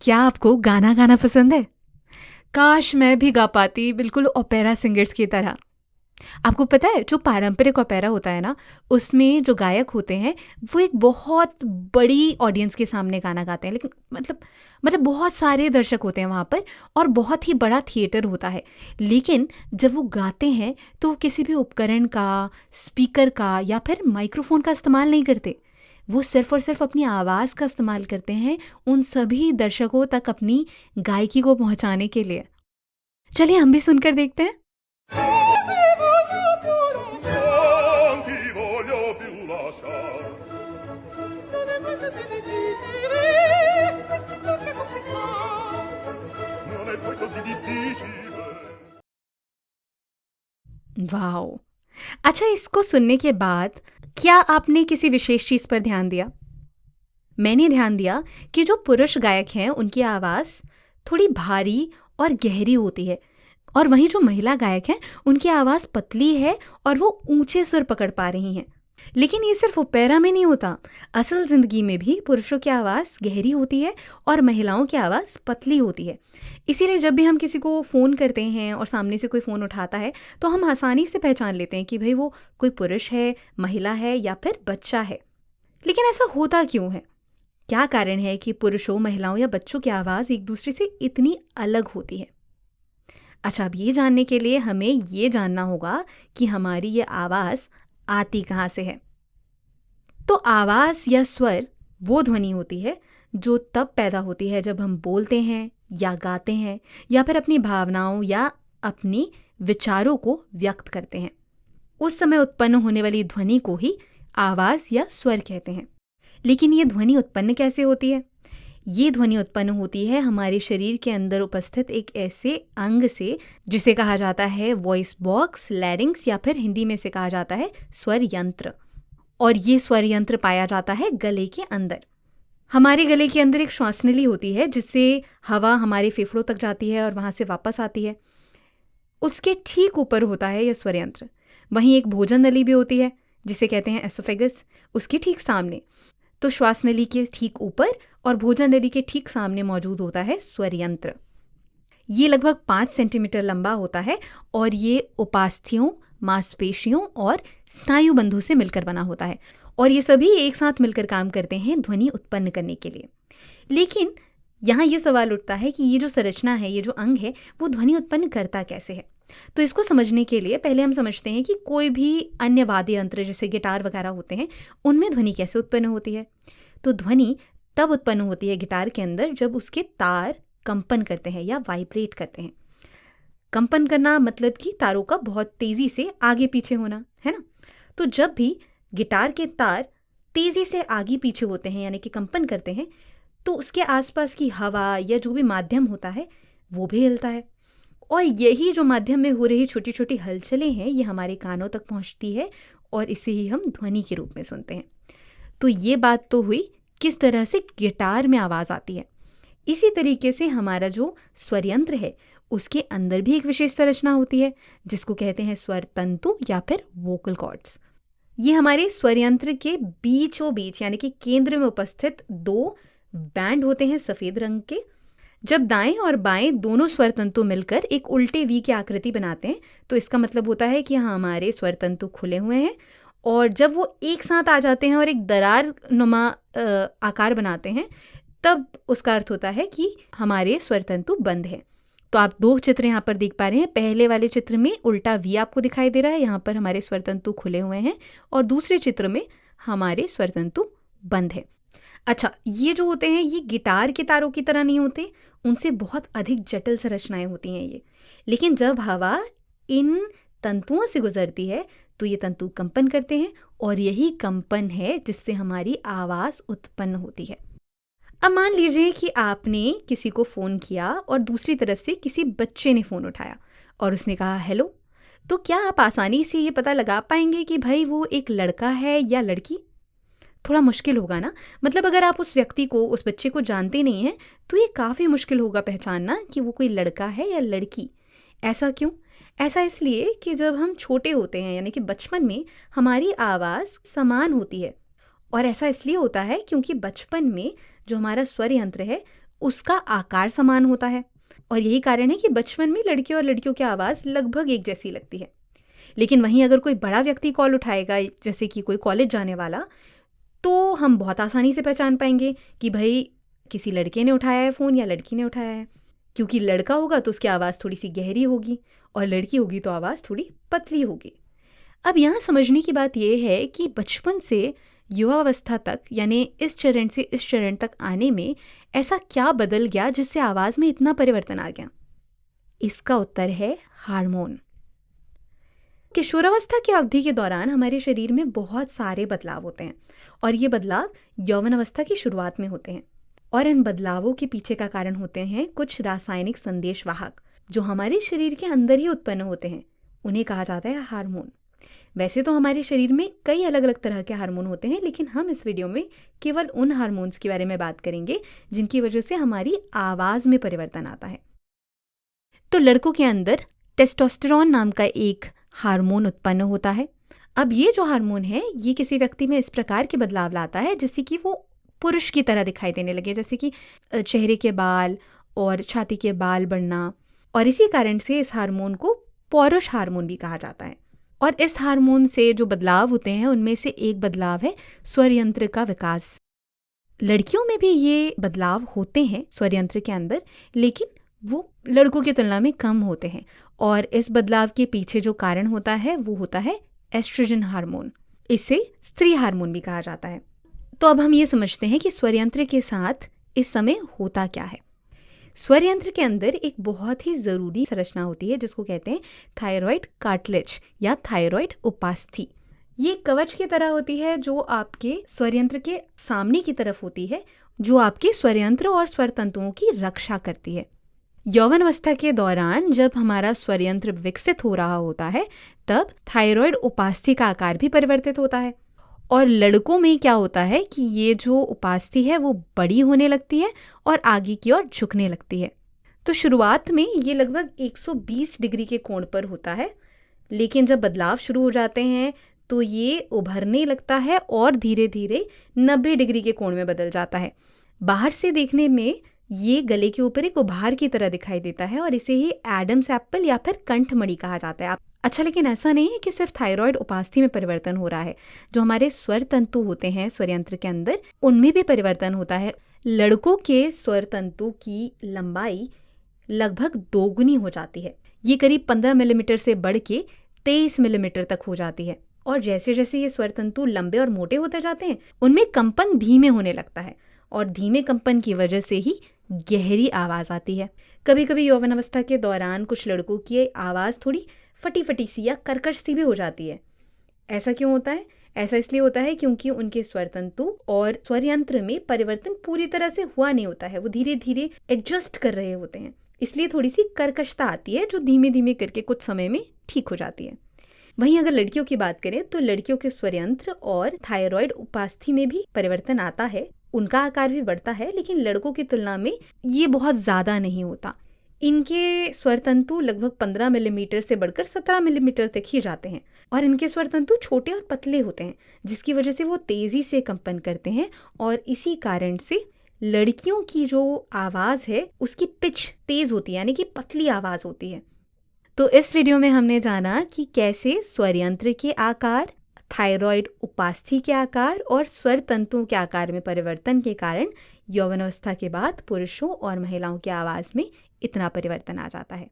क्या आपको गाना गाना पसंद है? काश मैं भी गा पाती बिल्कुल ओपेरा सिंगर्स की तरह। आपको पता है जो पारंपरिक ओपेरा होता है ना, उसमें जो गायक होते हैं वो एक बहुत बड़ी ऑडियंस के सामने गाना गाते हैं। लेकिन मतलब बहुत सारे दर्शक होते हैं वहाँ पर और बहुत ही बड़ा थिएटर होता है। लेकिन जब वो गाते हैं तो वो किसी भी उपकरण का, स्पीकर का या फिर माइक्रोफ़ोन का इस्तेमाल नहीं करते। वो सिर्फ़ और सिर्फ़ अपनी आवाज़ का इस्तेमाल करते हैं उन सभी दर्शकों तक अपनी गायकी को पहुँचाने के लिए। चलिए हम भी सुनकर देखते हैं। Non ti voglio più lasciar. Non è poi così difficile questo cuore conquistar. Non è poi così difficile. Wow! अच्छा, इसको सुनने के बाद क्या आपने किसी विशेष चीज़ पर ध्यान दिया? मैंने ध्यान दिया कि जो पुरुष गायक हैं उनकी आवाज़ थोड़ी भारी और गहरी होती है और वहीं जो महिला गायक हैं उनकी आवाज़ पतली है और वो ऊंचे सुर पकड़ पा रही हैं। लेकिन ये सिर्फ ओपेरा में नहीं होता, असल ज़िंदगी में भी पुरुषों की आवाज़ गहरी होती है और महिलाओं की आवाज़ पतली होती है। इसीलिए जब भी हम किसी को फ़ोन करते हैं और सामने से कोई फ़ोन उठाता है तो हम आसानी से पहचान लेते हैं कि भाई वो कोई पुरुष है, महिला है या फिर बच्चा है। लेकिन ऐसा होता क्यों है? क्या कारण है कि पुरुषों, महिलाओं या बच्चों की आवाज़ एक दूसरे से इतनी अलग होती है? अच्छा, अब ये जानने के लिए हमें ये जानना होगा कि हमारी ये आवाज़ आती कहाँ से है। तो आवाज़ या स्वर वो ध्वनि होती है जो तब पैदा होती है जब हम बोलते हैं या गाते हैं या फिर अपनी भावनाओं या अपनी विचारों को व्यक्त करते हैं। उस समय उत्पन्न होने वाली ध्वनि को ही आवाज़ या स्वर कहते हैं। लेकिन ये ध्वनि उत्पन्न कैसे होती है? ये ध्वनि उत्पन्न होती है हमारे शरीर के अंदर उपस्थित एक ऐसे अंग से जिसे कहा जाता है वॉइस बॉक्स, लैरिंक्स या फिर हिंदी में से कहा जाता है स्वर यंत्र। और ये स्वर यंत्र पाया जाता है गले के अंदर। हमारे गले के अंदर एक श्वास नली होती है जिससे हवा हमारे फेफड़ों तक जाती है और वहाँ से वापस आती है। उसके ठीक ऊपर होता है यह स्वर यंत्र। वहीं एक भोजन नली भी होती है जिसे कहते हैं एसोफेगस, उसके ठीक सामने। तो श्वास नली के ठीक ऊपर और भोजन नली के ठीक सामने मौजूद होता है स्वर यंत्र। ये लगभग 5 सेंटीमीटर लंबा होता है और ये उपास्थियों, मांसपेशियों और स्नायु बंधों से मिलकर बना होता है और ये सभी एक साथ मिलकर काम करते हैं ध्वनि उत्पन्न करने के लिए। लेकिन यहाँ ये सवाल उठता है कि ये जो संरचना है, ये जो अंग है, वो ध्वनि उत्पन्न करता कैसे है? तो इसको समझने के लिए पहले हम समझते हैं कि कोई भी अन्य वाद्य यंत्र जैसे गिटार वगैरह होते हैं, उनमें ध्वनि कैसे उत्पन्न होती है। तो ध्वनि तब उत्पन्न होती है गिटार के अंदर जब उसके तार कंपन करते हैं या वाइब्रेट करते हैं। कंपन करना मतलब कि तारों का बहुत तेज़ी से आगे पीछे होना, है ना? तो जब भी गिटार के तार तेज़ी से आगे पीछे होते हैं यानी कि कंपन करते हैं, तो उसके आसपास की हवा या जो भी माध्यम होता है वो भी हिलता है और यही जो माध्यम में हो रही छोटी छोटी हलचलें हैं ये हमारे कानों तक पहुंचती है और इसे ही हम ध्वनि के रूप में सुनते हैं। तो ये बात तो हुई किस तरह से गिटार में आवाज़ आती है। इसी तरीके से हमारा जो स्वर यंत्र है उसके अंदर भी एक विशेष संरचना होती है जिसको कहते हैं स्वर तंतु या फिर वोकल कॉर्ड्स। ये हमारे स्वर यंत्र के बीचों बीच यानी कि केंद्र में उपस्थित 2 बैंड होते हैं सफ़ेद रंग के। जब दाएं और बाएं दोनों स्वर तंतु मिलकर एक उल्टे वी की आकृति बनाते हैं तो इसका मतलब होता है कि हमारे स्वर तंतु खुले हुए हैं और जब वो एक साथ आ जाते हैं और एक दरार नुमा आकार बनाते हैं तब उसका अर्थ होता है कि हमारे स्वर तंतु बंद हैं। तो आप 2 चित्र यहाँ पर देख पा रहे हैं। पहले वाले चित्र में उल्टा वी आपको दिखाई दे रहा है, यहाँ पर हमारे स्वर तंतु खुले हुए हैं और दूसरे चित्र में हमारे स्वर तंतु बंद है। अच्छा, ये जो होते हैं ये गिटार के तारों की तरह नहीं होते, उनसे बहुत अधिक जटिल संरचनाएं होती हैं ये। लेकिन जब हवा इन तंतुओं से गुजरती है तो ये तंतु कंपन करते हैं और यही कंपन है जिससे हमारी आवाज़ उत्पन्न होती है। अब मान लीजिए कि आपने किसी को फ़ोन किया और दूसरी तरफ से किसी बच्चे ने फ़ोन उठाया और उसने कहा हेलो। तो क्या आप आसानी से ये पता लगा पाएंगे कि भाई वो एक लड़का है या लड़की? थोड़ा मुश्किल होगा ना। मतलब अगर आप उस व्यक्ति को, उस बच्चे को जानते नहीं हैं तो ये काफ़ी मुश्किल होगा पहचानना कि वो कोई लड़का है या लड़की। ऐसा क्यों? ऐसा इसलिए कि जब हम छोटे होते हैं यानी कि बचपन में हमारी आवाज़ समान होती है और ऐसा इसलिए होता है क्योंकि बचपन में जो हमारा स्वर यंत्र है उसका आकार समान होता है और यही कारण है कि बचपन में लड़के और लड़कियों की आवाज़ लगभग एक जैसी लगती है। लेकिन वहीं अगर कोई बड़ा व्यक्ति कॉल उठाएगा, जैसे कि कोई कॉलेज जाने वाला, तो हम बहुत आसानी से पहचान पाएंगे कि भाई किसी लड़के ने उठाया है फ़ोन या लड़की ने उठाया है। क्योंकि लड़का होगा तो उसकी आवाज़ थोड़ी सी गहरी होगी और लड़की होगी तो आवाज़ थोड़ी पतली होगी। अब यहाँ समझने की बात यह है कि बचपन से युवावस्था तक, यानी इस चरण से इस चरण तक आने में ऐसा क्या बदल गया जिससे आवाज़ में इतना परिवर्तन आ गया? इसका उत्तर है हार्मोन। किशोरावस्था की अवधि के दौरान हमारे शरीर में बहुत सारे बदलाव होते हैं और ये बदलाव यौवन अवस्था की शुरुआत में होते हैं और इन बदलावों के पीछे का कारण होते हैं कुछ रासायनिक संदेशवाहक जो हमारे शरीर के अंदर ही उत्पन्न होते हैं। उन्हें कहा जाता है हार्मोन। वैसे तो हमारे शरीर में कई अलग अलग तरह के हार्मोन होते हैं, लेकिन हम इस वीडियो में केवल उन हार्मोन्स के बारे में बात करेंगे जिनकी वजह से हमारी आवाज़ में परिवर्तन आता है। तो लड़कों के अंदर टेस्टोस्टेरोन नाम का एक हार्मोन उत्पन्न होता है। अब ये जो हार्मोन है ये किसी व्यक्ति में इस प्रकार के बदलाव लाता है जिससे कि वो पुरुष की तरह दिखाई देने लगे, जैसे कि चेहरे के बाल और छाती के बाल बढ़ना, और इसी कारण से इस हार्मोन को पौरुष हार्मोन भी कहा जाता है। और इस हार्मोन से जो बदलाव होते हैं उनमें से एक बदलाव है स्वर यंत्र का विकास। लड़कियों में भी ये बदलाव होते हैं स्वर यंत्र के अंदर, लेकिन वो लड़कों की तुलना में कम होते हैं और इस बदलाव के पीछे जो कारण होता है वो होता है एस्ट्रोजन हार्मोन। इसे स्त्री हार्मोन भी कहा जाता है। तो अब हम ये समझते हैं कि स्वर यंत्र के साथ इस समय होता क्या है। स्वर यंत्र के अंदर एक बहुत ही ज़रूरी संरचना होती है जिसको कहते हैं थायराइड कार्टिलेज या थायराइड उपास्थि। ये कवच की तरह होती है जो आपके स्वर यंत्र के सामने की तरफ होती है, जो आपके स्वर यंत्र और स्वर तंतुओं की रक्षा करती है। यौवन अवस्था के दौरान जब हमारा स्वर यंत्र विकसित हो रहा होता है तब थायराइड उपास्थि का आकार भी परिवर्तित होता है और लड़कों में क्या होता है कि ये जो उपास्थि है वो बड़ी होने लगती है और आगे की ओर झुकने लगती है। तो शुरुआत में ये लगभग 120 डिग्री के कोण पर होता है, लेकिन जब बदलाव शुरू हो जाते हैं तो ये उभरने लगता है और धीरे धीरे 90 डिग्री के कोण में बदल जाता है। बाहर से देखने में ये गले के ऊपर एक उभार की तरह दिखाई देता है और इसे ही एडम्स एप्पल या फिर कंठमणि कहा जाता है। अच्छा, लेकिन ऐसा नहीं है कि सिर्फ थायराइड उपास्थि में परिवर्तन हो रहा है। जो हमारे स्वर तंतु होते हैं स्वर यंत्र के अंदर, उनमें भी परिवर्तन होता है। लड़कों के स्वर तंतु की लंबाई लगभग दोगुनी हो जाती है। ये करीब 15 मिलीमीटर से बढ़ के 23 मिलीमीटर तक हो जाती है और जैसे जैसे ये स्वर तंतु लंबे और मोटे होते जाते हैं उनमें कंपन धीमे होने लगता है और धीमे कंपन की वजह से ही गहरी आवाज़ आती है। कभी कभी यौवन अवस्था के दौरान कुछ लड़कों की आवाज़ थोड़ी फटी फटी सी या कर्कश सी भी हो जाती है। ऐसा क्यों होता है? ऐसा इसलिए होता है क्योंकि उनके स्वर तंतु और स्वर यंत्र में परिवर्तन पूरी तरह से हुआ नहीं होता है, वो धीरे धीरे एडजस्ट कर रहे होते हैं, इसलिए थोड़ी सी कर्कशता आती है जो धीमे धीमे करके कुछ समय में ठीक हो जाती है। वहीं अगर लड़कियों की बात करें तो लड़कियों के स्वर यंत्र और थायराइड उपास्थि में भी परिवर्तन आता है, उनका आकार भी बढ़ता है, लेकिन लड़कों की तुलना में ये बहुत ज़्यादा नहीं होता। इनके स्वर तंतु लगभग 15 मिलीमीटर से बढ़कर 17 मिलीमीटर तक ही जाते हैं और इनके स्वर तंतु छोटे और पतले होते हैं जिसकी वजह से वो तेज़ी से कंपन करते हैं और इसी कारण से लड़कियों की जो आवाज़ है उसकी पिच तेज़ होती है, यानी कि पतली आवाज़ होती है। तो इस वीडियो में हमने जाना कि कैसे स्वर यंत्र के आकार, थायराइड उपास्थि के आकार और स्वर तंतुओं के आकार में परिवर्तन के कारण यौवनावस्था के बाद पुरुषों और महिलाओं की आवाज़ में इतना परिवर्तन आ जाता है।